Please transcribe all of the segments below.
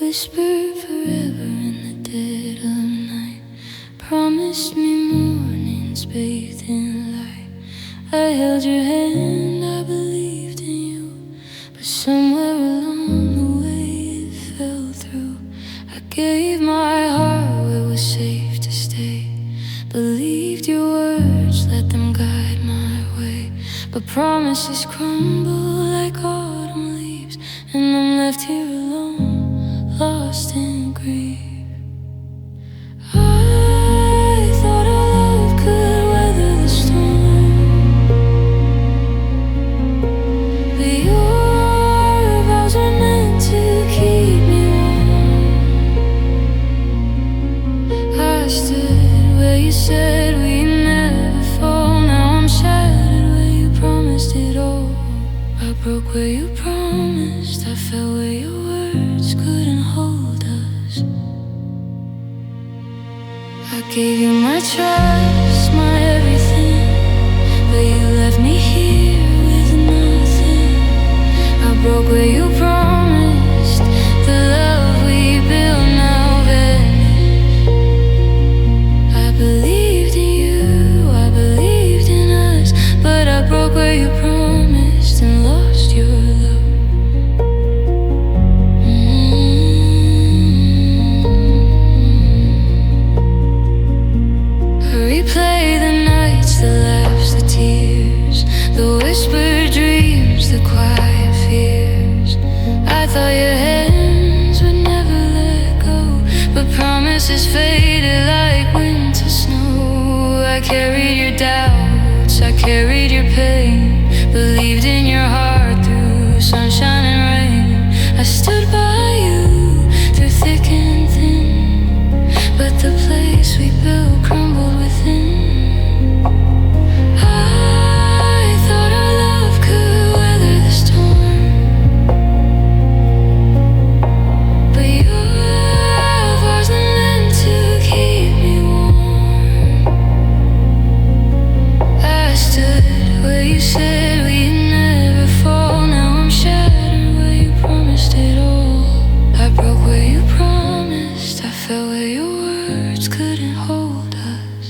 Whispered forever in the dead of night. Promised me mornings bathed in light. I held your hand, I believed in you, but somewhere along the way it fell through. I gave my heart where it was safe to stay. Believed your words, let them guide my way. But promises crumble like autumn leaves, and I'm left here alone, lost in grief. I thought our love could weather the storm, but your vows were meant to keep me warm. I stood where you said we'd never fall. Now I'm shattered where you promised it all. I broke where you promised, I fell where your words couldn't hold us. I gave you my trust, my everything, but you left me here with nothing. I broke where you promised, the love we built now vanished. I believed in you, I believed in us, but I broke where you promised and lost your love. Replay the nights, the laughs, the tears, the whispered dreams, the quiet fears. I thought your hands would never let go, but promises faded like winter snow. I carried your doubts, I carried your pain, believed in your heart through sunshine and rain. I stood by you through thick and thin, but the place we built crumbled within. I thought our love could weather the storm, but your vows were meant to keep me warm. I stood where you said we'd never fall. Now I'm shattered where you promised it all. I broke where you promised, I fell where your words couldn't hold us.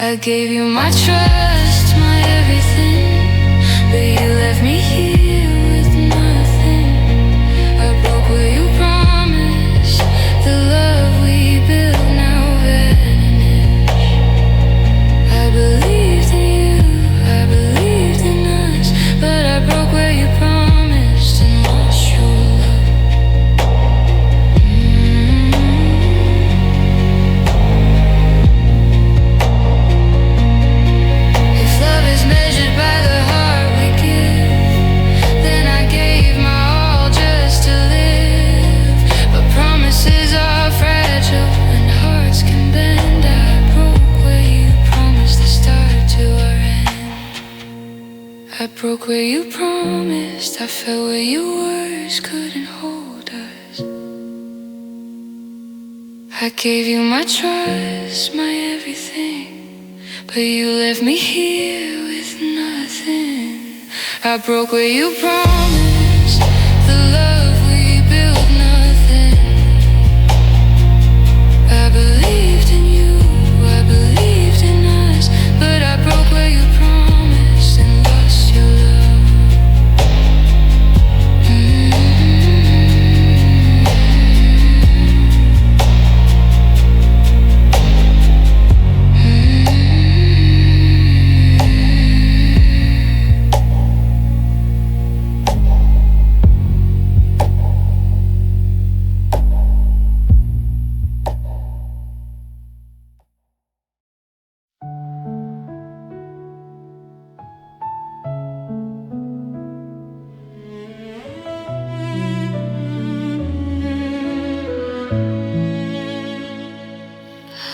I gave you my trust, my everything, but you left me here with nothing. I broke where you promised, the love we built now vanished. I believed in you, I believed in us, but I broke where you promised and lost your love. If love is measured by the heart we give, then I gave my all just to live. But promises are fragile and hearts can bend. I broke where you promised the start to our end. I broke where you promised, I fell where your words couldn't hold us. I gave you my trust, my everything, but you left me here with nothing. I broke where you promised, the love we built nothing. I believed in you, I believed in us, but I broke where you promised and lost your love.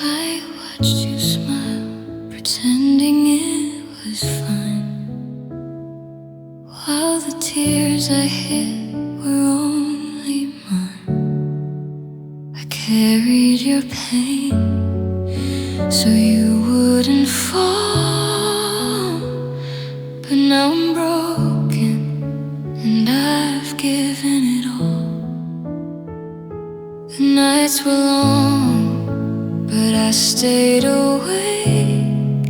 I watched you smile, pretending it was fine, while the tears I hid were only mine. I carried your pain so you wouldn't fall, but now I'm broken and I've given it all. nights were long, but I stayed awake,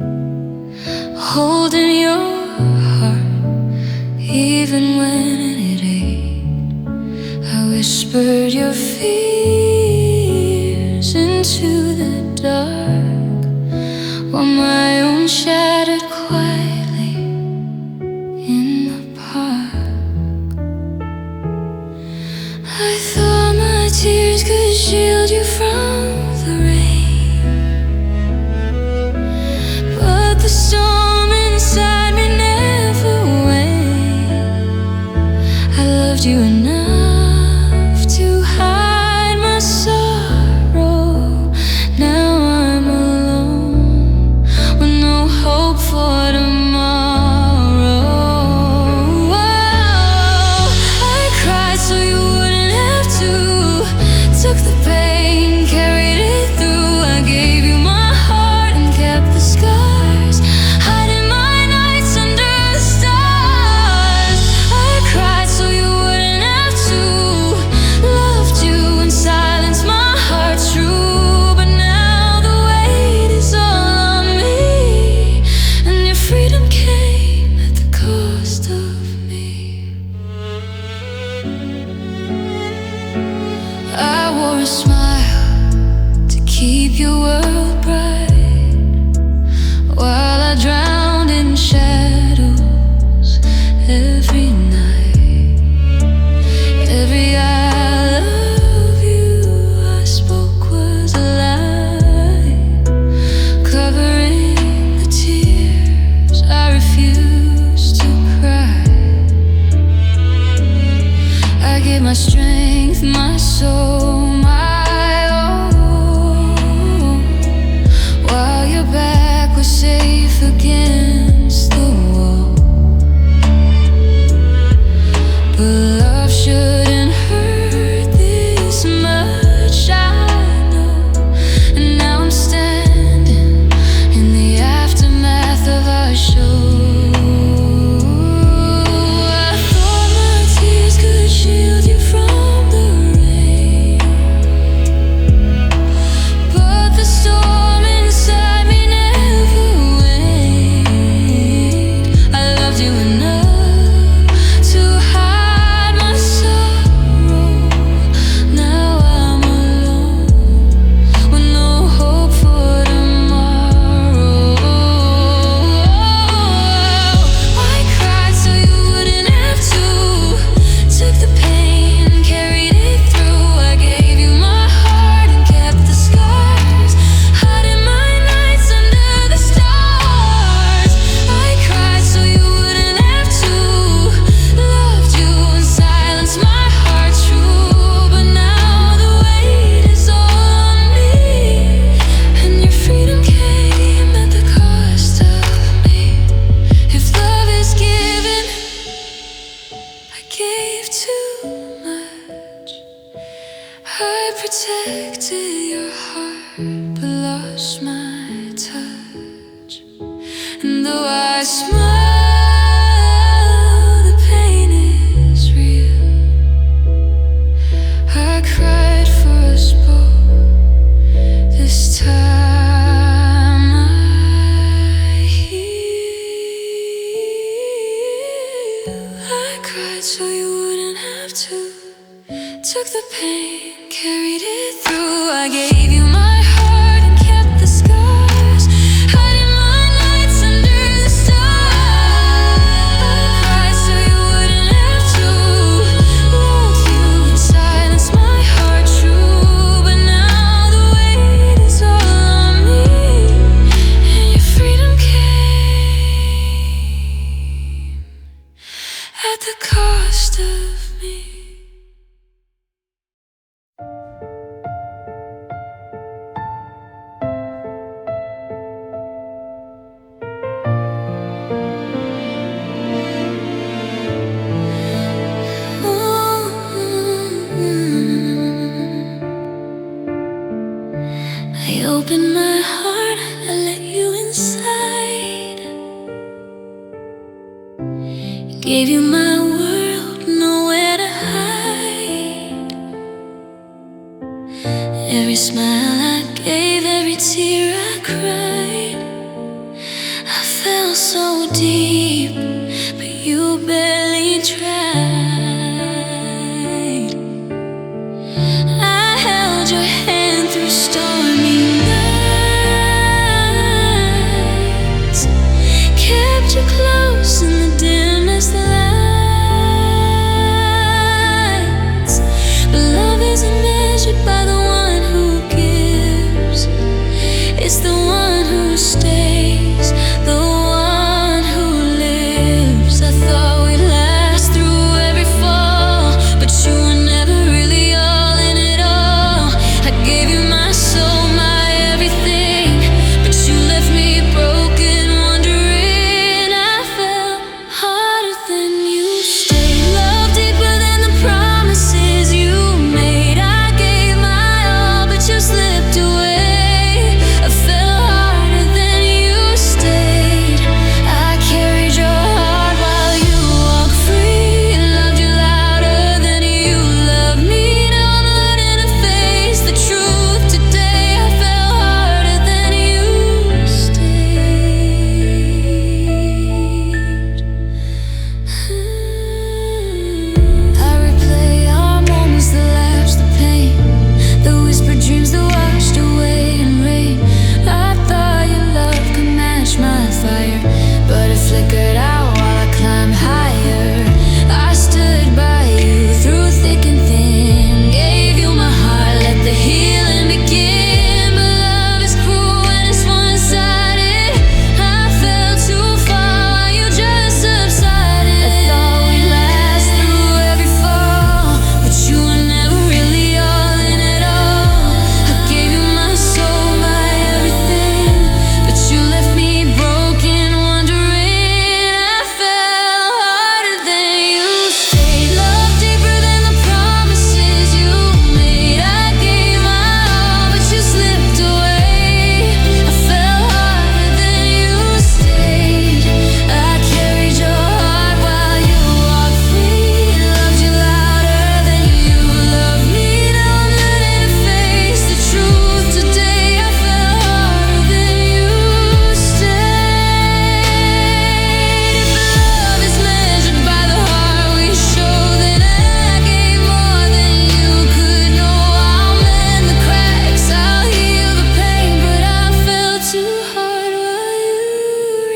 holding your heart, even when it ached. I whispered your fears into the dark, while my own shattered quietly in the park. I thought my tears could shield you from the rain, but the storm inside me never waned. I loved you enough to hide my sorrow. Now I'm alone with no hope for tomorrow. I cried so you wouldn't have to. Took the pain, carried it through. I gave you my heart and kept the scars, hiding my nights under the stars. I cried so you wouldn't have to. Loved you in silence, my heart's true. But now the weight is all on me, and your freedom came at the cost of me. I wore a smile to keep your world bright, while I drowned in shadows every night. Every I love you I spoke was a lie, covering the tears I refused to cry. I gave my strength, my soul, my own, while your back was safe against the wall. But love shouldn't hurt this much, I know. And now I'm standing in the aftermath of our show. I thought my tears could shield you from the rain, but the storm inside me never waned. I loved you enough to hide my sorrow. Now I'm alone with no hope for tomorrow. I cried so you wouldn't have to. Took the pain, carried it through. I gave you my heart and kept the scars, hiding my nights under the stars. I cried so you wouldn't have to. Loved you in silence, my heart's true. But now the weight is all on me, and your freedom came at the cost of me. If love is given, I gave too much. I protected your heart, but lost my touch. And though I smile, the pain is real. I cried for us both. This time I heal. I cried so you wouldn't have to. Took the pain, carried it through. I gave you my heart and kept the scars, hiding my nights under the stars. I cried so you wouldn't have to. Loved you in silence, my heart true. But now the weight is all on me, and your freedom came at the cost of me. I opened my heart, I let you inside. Gave you my world, nowhere to hide. Every smile I gave, every tear I cried, I fell so deep, but you barely tried. I held your hand through stormy nights, kept you close in the dimmest lights. But love isn't measured by the one who gives, it's the one who stays, the one who lives. I thought we'd last through every fall, but you were never really all in it all. I gave you my soul, my everything, but you left me broken, wondering. I fell harder than you stayed, love deeper than the promises you made. I gave my all, but you slipped away. I fell harder than you stayed. I carried your heart while you walked free, loved you louder than you loved me. Now I'm learning to face the truth today. I fell harder than you stayed. I replay our moments, the laughs, the pain, the whispered dreams that washed away in rain. I thought your love could match my fire, but it flickered out while I climbed higher. I stood by you through thick and thin, gave you my heart, let the healing begin. But love is cruel when it's one-sided. I fell too far while you just subsided. I thought we'd last through every fall, but you were never really all in it all. I gave you my soul, my everything, but you left me broken, wondering. I fell harder than you stayed, love deeper than the promises you made. I gave my all, but you slipped away. I fell harder than you stayed. I carried your heart while you walked free, loved you louder than you loved me. Now I'm learning to face the truth today. I fell harder than you stayed. If love is measured by the heart we show, then I gave more than you could know. I'll mend the cracks, I'll heal the pain, but I fell too hard while you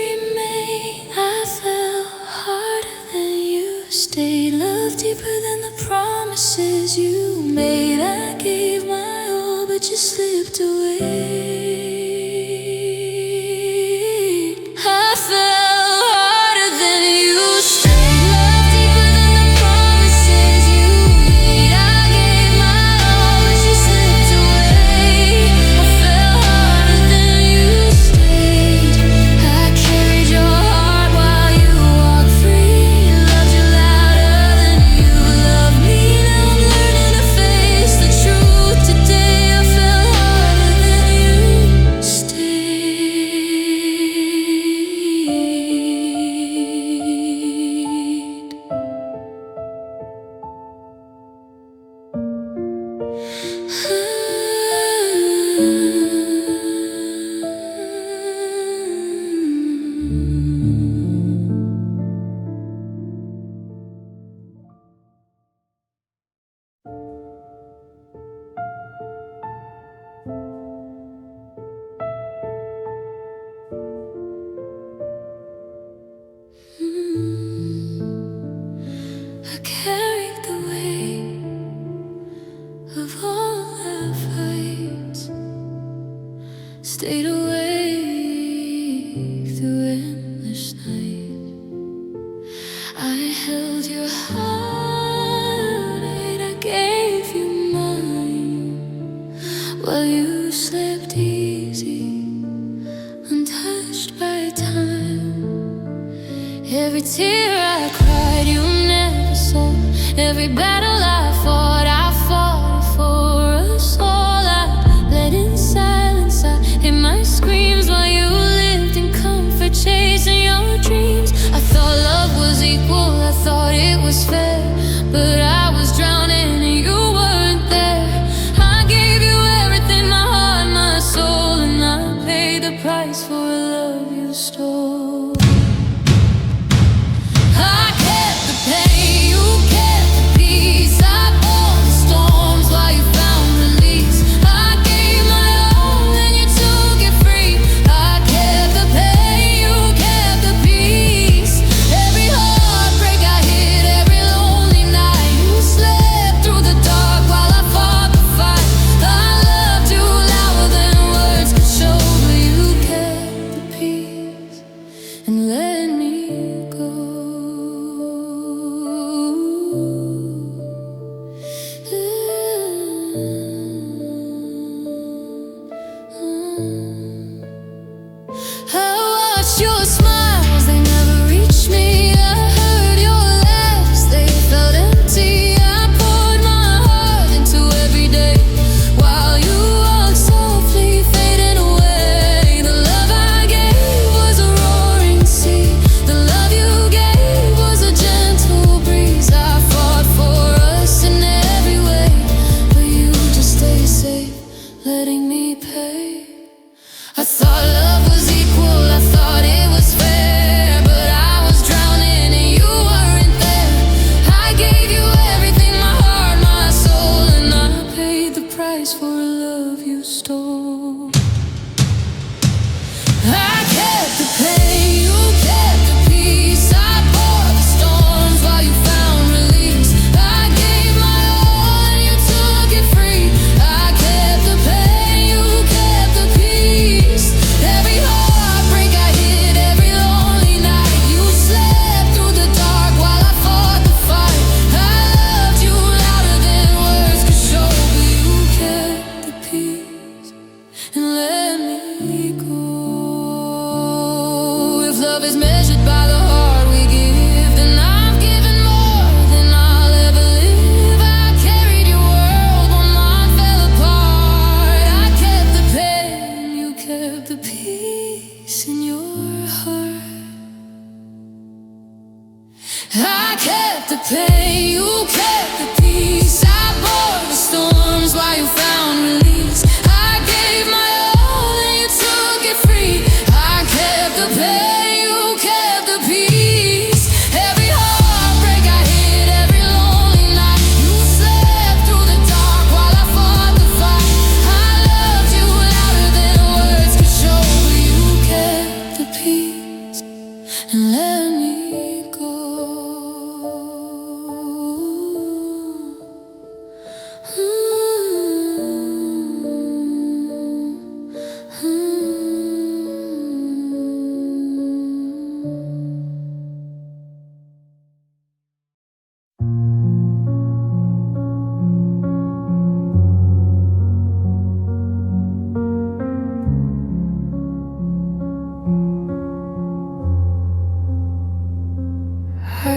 remain. I fell harder than you stayed, love deeper than the promises you made. I gave my all, but you slipped away. I fell harder than you stayed, love deeper than the promises you made. I gave my all, but you slipped away. I fell harder than you stayed. I carried your heart while you walked free, loved you louder than you loved me. Now I'm learning to face the truth today. I fell harder than you stayed. I carried the weight of all our fights, stayed awake through endless nights. I held your heart, I gave you mine, while you slept easy, untouched by time. Every tear I cried, you never saw. Every battle I fought it for us all. I let in silence, I hid my screams while you lived in comfort, chasing your dreams. I thought love was equal, I thought it was fair, but I was drowning and you weren't there. I gave you everything.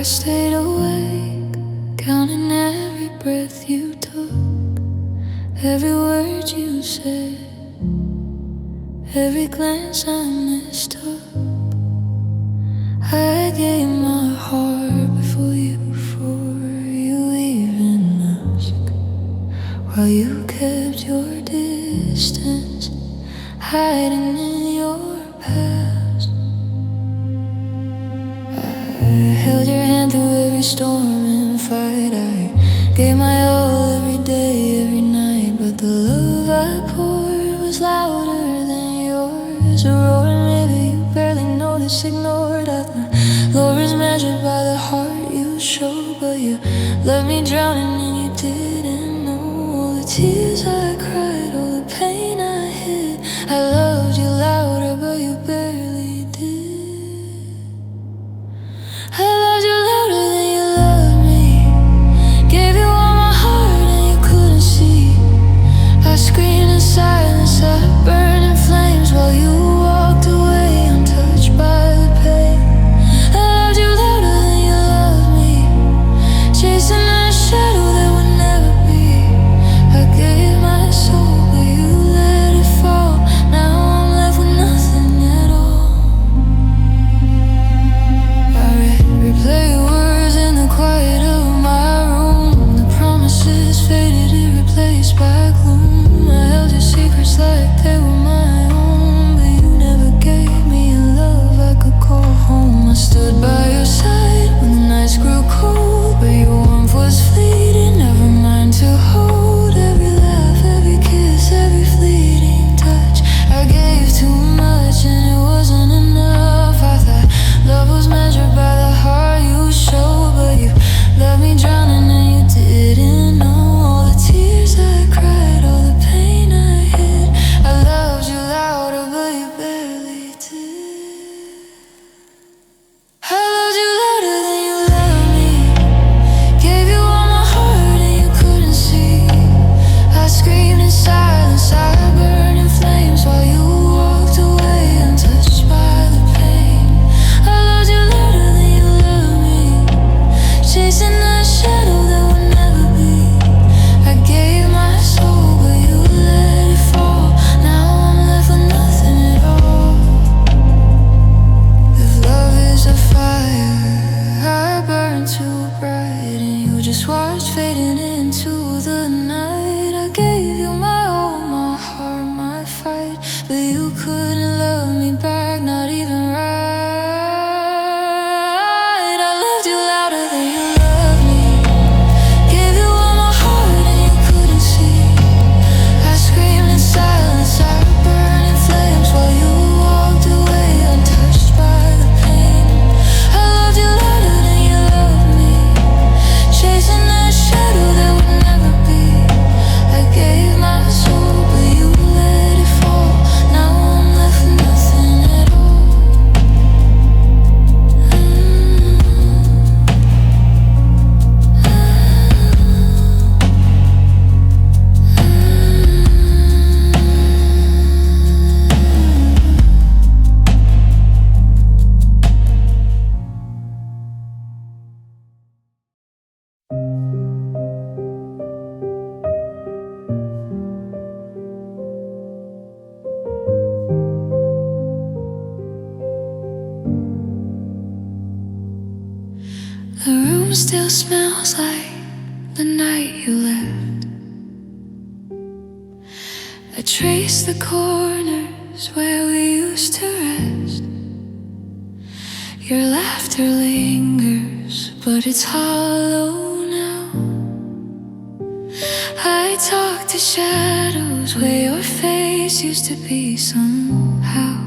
I stayed awake, counting every breath you took, every word you said, every glance I mistook. I gave my heart before you even asked, while you kept your distance, hiding in your past. I held your hand through every storm and fight. I gave my all every day, every night, but the love I poured was louder than yours. A roaring river you barely noticed, ignored. My love is measured by the heart you showed, but you left me drowning and you didn't know all the tears I cried, all the pain I hid. I loved you louder, but you barely did. I loved you louder than you loved me, gave you all my heart and you couldn't see. I screamed in silence, I burned in flames while you walked away untouched by the pain. I loved you louder than you loved me, chasing that shadow that would never be. I gave my soul, but you let it fall. Now I'm left with nothing at all. I replay words in the quiet of my room. The promises faded, it replaced by gloom. I held your secrets like they were my own, but you never gave me a love I could call home. I stood by your side when the nights grew cold, but your warmth was fleeting, never mine to hold. Every laugh, every kiss, every fleeting touch, I gave too much and it wasn't enough. I thought love was measured by the heart you showed, but you left me drowning and you didn't know all the tears I cried, all the pain I hid. I loved you louder, but you barely did. I loved you louder than you loved me, gave you all my heart and you couldn't see. I screamed in silence, I burned in flames while you walked away untouched by the pain. I loved you louder than you loved me, chasing that shadow that would never be. I gave my soul, but you let it fall. Now I'm left with nothing at all. If love is a fire, I burn too bright, and you just watched fading into the night. I gave you my all, my heart, my fight, but you couldn't love me back, not even right. I loved you louder than you loved me, gave you all my heart and you couldn't see. I screamed in silence, I burned in flames while you walked away untouched by the pain. I loved you louder than you loved me, chasing that shadow that would never be. I gave my soul, but you let it fall. Now I'm left with nothing at all. The room still smells like the night you left. I trace the corners where we used to rest. Your laughter lingers, but it's hollow now. I talk to shadows where your face used to be somehow.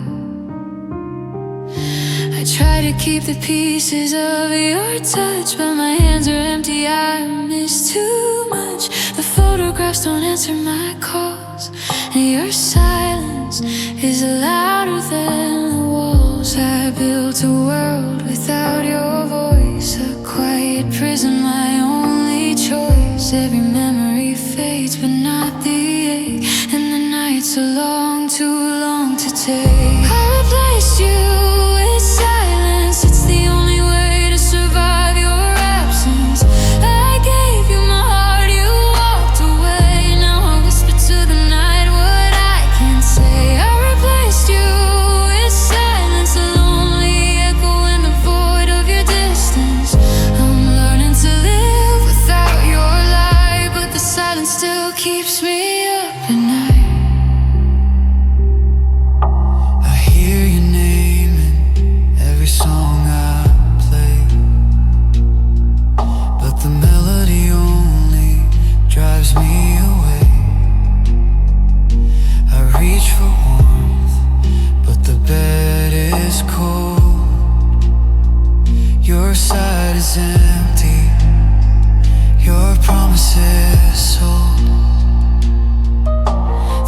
I try to keep the pieces of your touch, but my hands are empty, I miss too much. The photographs don't answer my calls, and your silence is louder than the walls. I built a world without your voice, a quiet prison, my only choice. Every memory fades, but not the ache, and the nights are long, too long to take. I replaced you with silence, it's the only way to survive your keeps me up at night. I hear your name in every song I play, but the melody only drives me away. I reach for warmth, but the bed is cold. Your side is empty, your promises sold.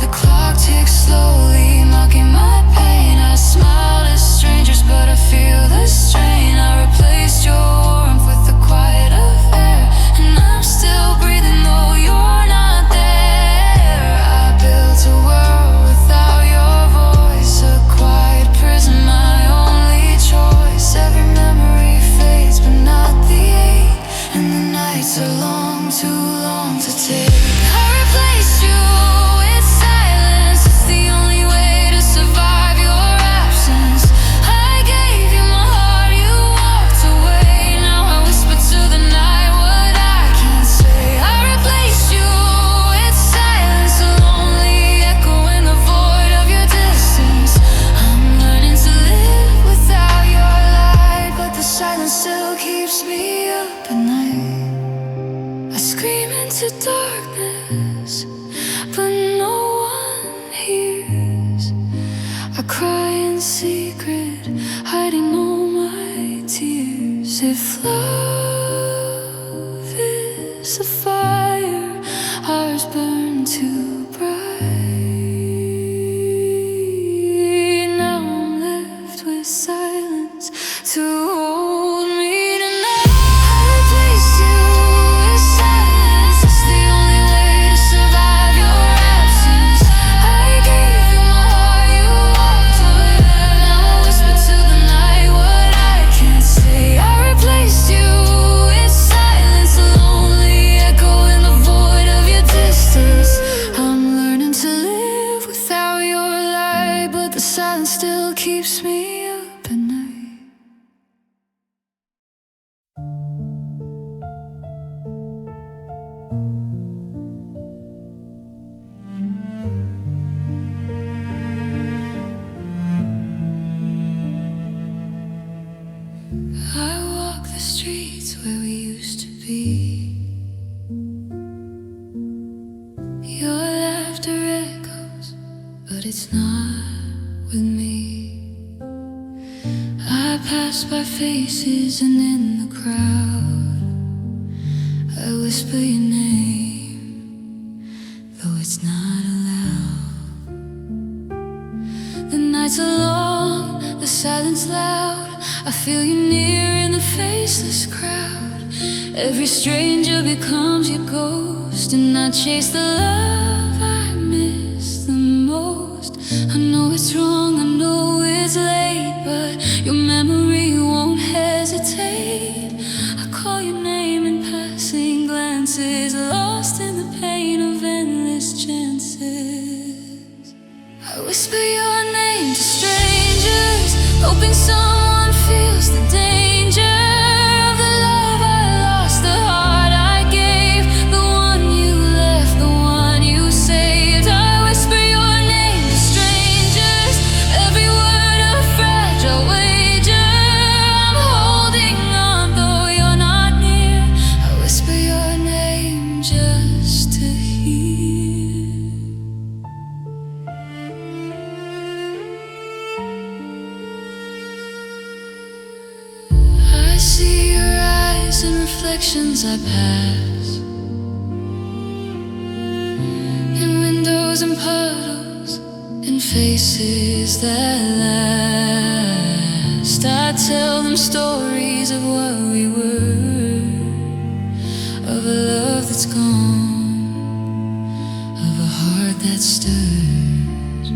The clock ticks slowly, mocking my pain. I smile at strangers, but I feel the strain. I replaced your warmth with the quiet of air, and I'm still breathing though you're not there. I built a world without your voice, a quiet prison, my only choice. Every memory fades, but not the ache, and the nights are long, too long to take. I replaced you with silence, it's the only way to survive your absence. I gave you my heart, you walked away. Now I whisper to the night what I can't say. I replaced you with silence, a lonely echo in the void of your distance. I'm learning to live without your light, but the silence still keeps me up at night. I scream into darkness, but no one hears. I cry in secret, hiding all my tears. If love is a fire, ours burn too bright. Now I'm left with silence to hold me tonight. I replaced you with silence, it's the only way to survive your absence. I gave you my heart, you walked away. Now I whisper to the night what I can't say. I replaced you with silence, a lonely echo in the void of your distance. I'm learning to live without your light, but the silence still keeps me up at night. I walk the streets where we used to be. Your laughter echoes, but it's not with me. I pass by faces, and in the crowd I whisper your name, though it's not allowed. The nights are long, the silence loud. I feel you near in the faceless crowd. Every stranger becomes your ghost, and I chase the love I miss the most. I know it's wrong, I know it's late, but your memory won't hesitate. I call your name in passing glances, lost in the pain of endless chances. I whisper your name to strangers, hoping someone feels the danger of the love I lost, the heart I gave, the one you left, the one you saved. I whisper your name to strangers, every word a fragile wager. I'm holding on though you're not near. I whisper your name just to hear. I see your eyes in reflections I pass, in windows and puddles, in faces that last. I tell them stories of what we were, of a love that's gone, of a heart that stirs.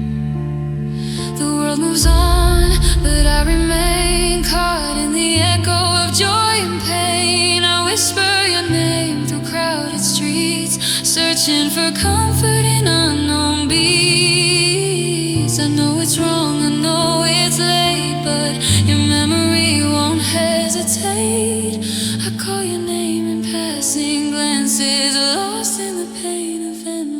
The world moves on, but I remain caught in the echo of joy and pain. I whisper your name through crowded streets, searching for comfort in unknown beats. I know it's wrong, I know it's late, but your memory won't hesitate. I call your name in passing glances, lost in the pain of endless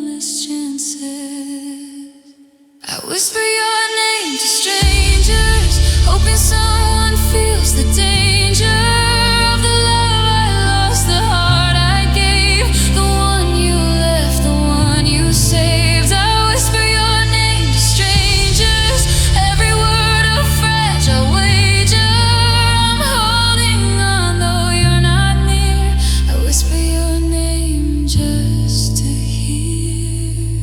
the danger of the love I lost, the heart I gave, the one you left, the one you saved. I whisper your name to strangers, every word a fragile wager. I'm holding on though you're not near. I whisper your name just to hear.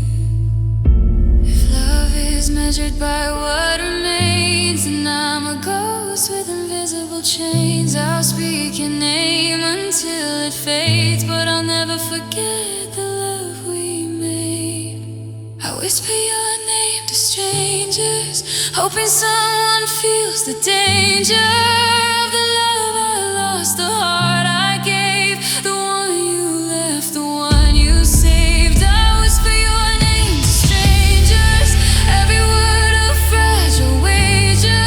If love is measured by what remains, and I'm a ghost with invisible chains, I'll speak your name until it fades, but I'll never forget the love we made. I whisper your name to strangers, hoping someone feels the danger of the love I lost, the heart I gave, the one you left, the one you saved. I whisper your name to strangers, every word a fragile wager.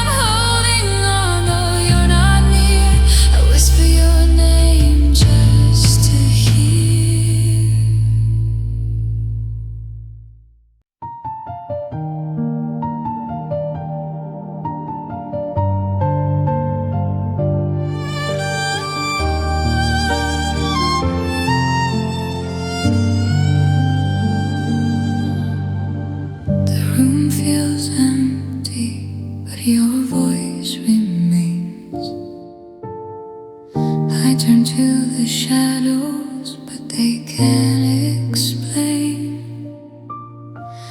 I'm holding on though you're not near. I whisper your name just to hear. The room feels empty, but your voice remains. I turn to the shadows, but they can't explain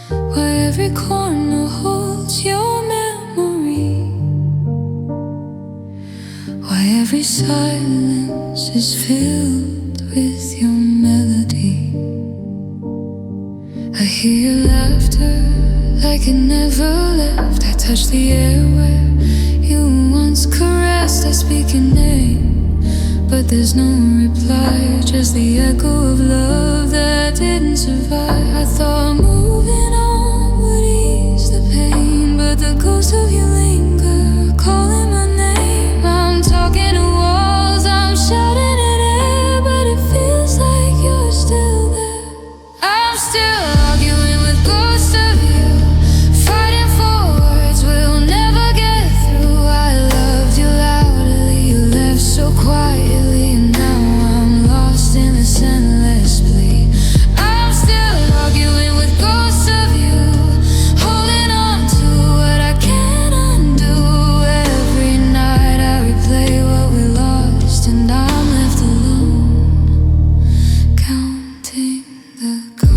why every corner holds your memory, why every silence is filled with your melody. I hear your laughter like it never left. I touch the air where you once caressed. I speak your name, but there's no reply, just the echo of love that didn't survive. I thought moving on would ease the pain, but the ghost of you linger, calling my name. I'm talking to walls, I'm shouting at air, but it feels like you're still there. I'm still arguing with ghosts of you, fighting for words we'll never get through. I loved you loudly, you left so quietly, and now I'm lost in this endless plea. I'm still arguing with ghosts of you, holding on to what I can't undo. Every night I replay what we lost, and I'm left alone, counting the cards.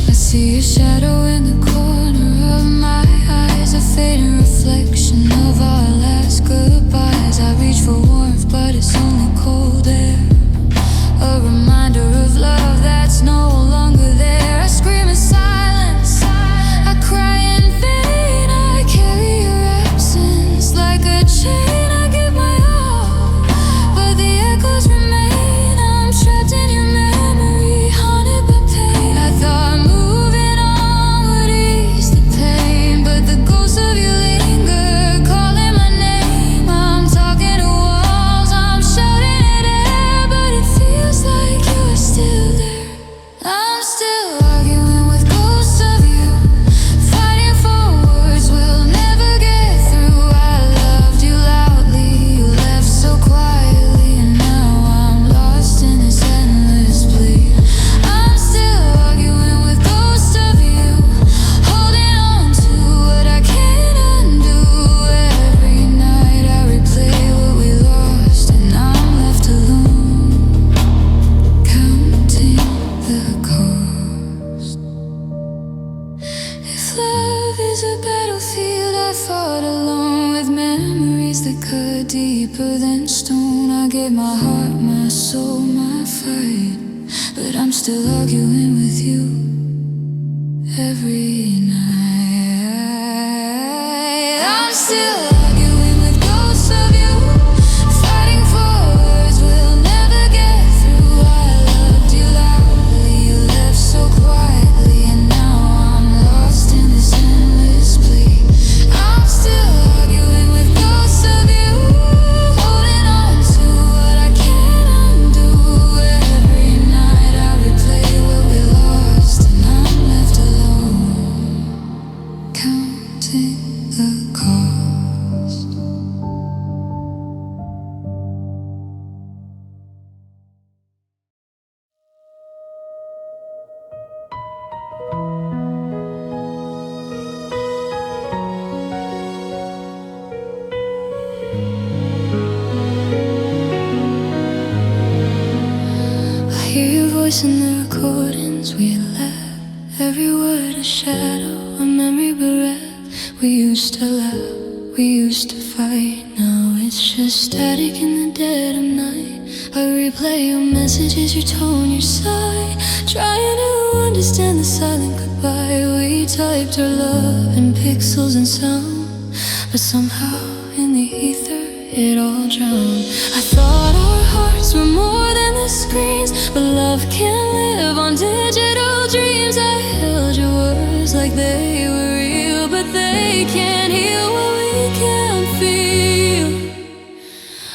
I see a shadow in the corner of my eyes, a fading reflection of our last goodbyes. I reach for warmth, but it's only cold air, a reminder of love that's no longer there. I scream in silence, I cry in vain. I carry your absence like a chain. I give my all, but the echoes remain. I'm trapped in your memory, haunted by pain. I thought moving on would ease the pain, but the ghost of you linger, calling my name. I'm talking to walls, I'm shouting at air, but it feels like you're still there. I'm still arguing with ghosts of you, fighting for words we'll never get through. I loved you loudly, you left so quietly, and now I'm lost in this endless plea. I'm still arguing with ghosts of you, holding on to what I can't undo. Every night I replay what we lost, and I'm left alone, counting the cost. If love is a battlefield, I fought alone with memories that cut deeper than stone. I gave my heart, my soul, my fight, but I'm still arguing with you every night. I'm still arguing with ghosts of you, fighting for words we'll never get through. I loved you loudly, you left so quietly, and now I'm lost in this endless plea. I'm still arguing with ghosts of you, holding on to Every word a shadow, a memory bereft. We used to laugh, we used to fight. Now it's just static in the dead of night. I replay your messages, your tone, your sigh, trying to understand the silent goodbye. We typed our love in pixels and sound, but somehow in the ether it all drowned. I thought our hearts were more than the screens, but love can't live on digital dreams. I held your words like they were real, but they can't heal what we can't feel.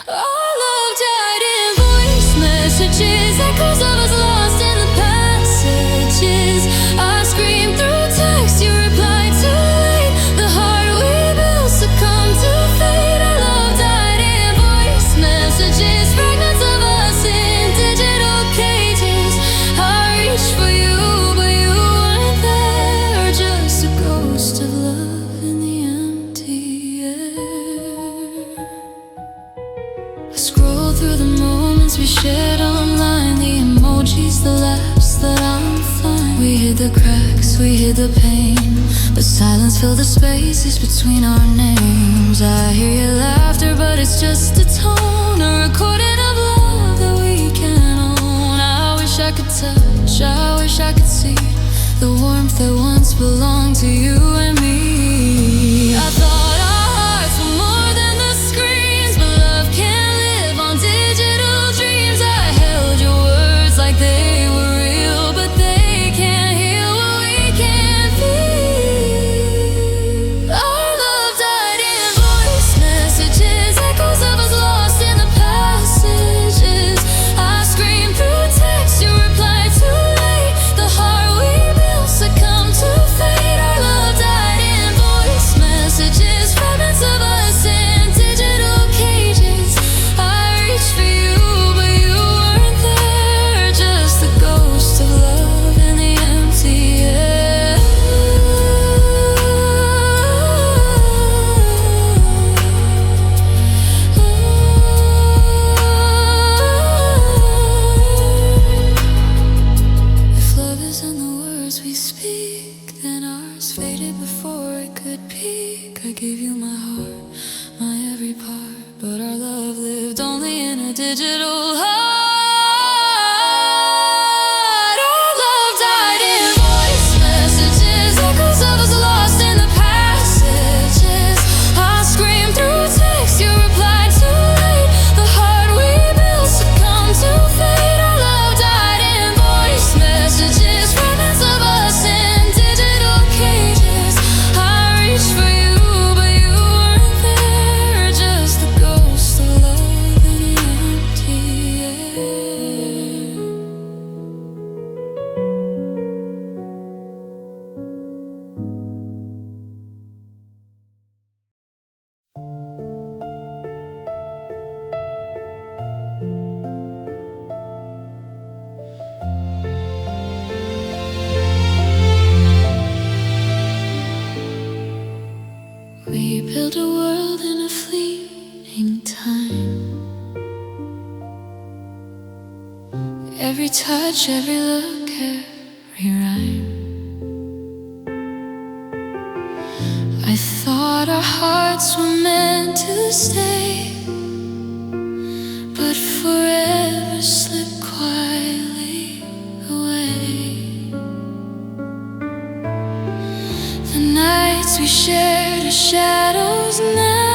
Our love died in voice messages, echoes of us lost in the passages. I screamed through text, you replied too late. The heart we built succumbed to fate. Our love died in voice messages, fragments of us in digital cages. I reached for you, but you weren't there. Just a ghost of love in the empty air. I scroll through the moments we shared online, the emojis, the laughs that I'm fine. We hid the cracks, we hid the pain, but silence filled the spaces between our names. I hear your laughter, but it's just a tone, a recording of love that we can't own. I wish I could touch, I wish I could see the warmth that once belonged to you and me. I thought our hearts were more than the screens, but love can't live on digital dreams. I held your words like they were real, but they can't heal what we can't feel. Our love died in voice messages, echoes of us lost in the passages. I screamed through text, you replied too late. The heart we built succumbed to fate. Our love died in voice messages, fragments of us in digital cages. I reached for you, but you weren't there. Just the ghost of love in the empty air. If love isn't the words we speak, then ours faded before it could peak. I gave you my heart, my every part, but our love lived only in a digital heart. Our love died in voice messages, echoes of us lost in the passages. I screamed through text, you replied too late. The heart we built succumbed to fate. Our love died in voice messages, fragments of us in digital cages. I reached for you, but you weren't there. Just the ghost of love in the empty air. We built a world in a fleeting time. Every touch, every look, every rhyme. I thought our hearts were meant to stay, but forever slipped quietly away. The nights we shared are shadows now.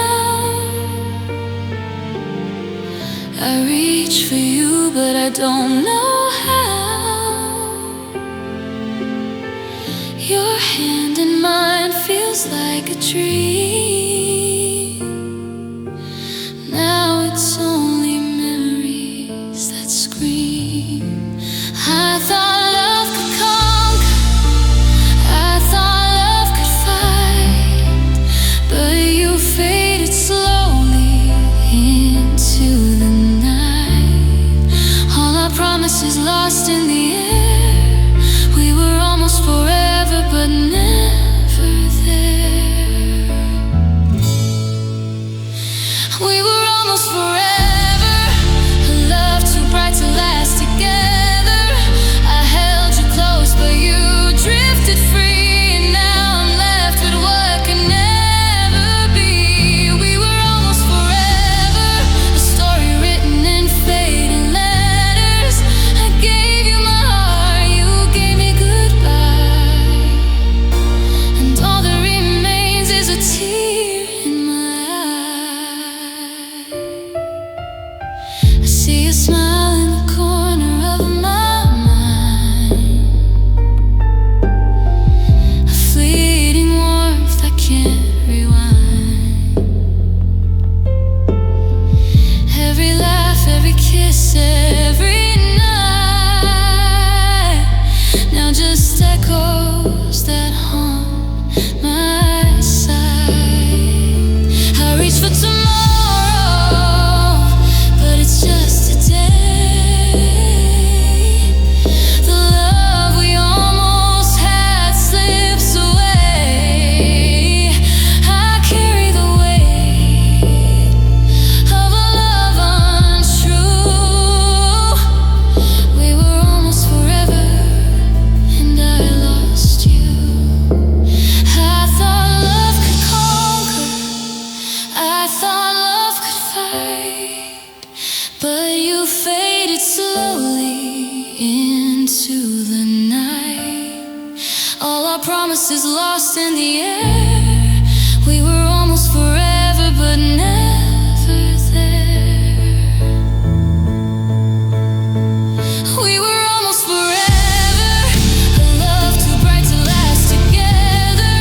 I reach for you, but I don't know how. Your hand in mine feels like a dream. Now it's only memories that scream. I thought love could conquer, I thought love could fight, but you faded slowly into the night. All our promises lost in the air. We were almost forever, but never there. our promises lost in the air. We were almost forever, but never there. We were almost forever, a love too bright to last together.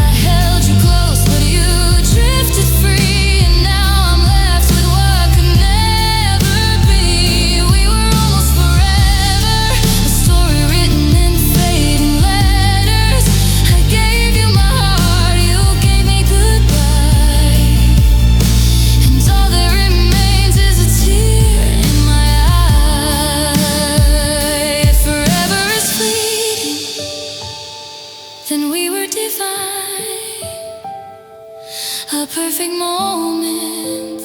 I held you close, but you drifted free, and now I'm left with what could never be. We were almost forever, a story written in fading letters. I gave you my heart, you gave me goodbye, and all that remains is a tear in my eye. If forever is fleeting, then we were divine, a perfect moment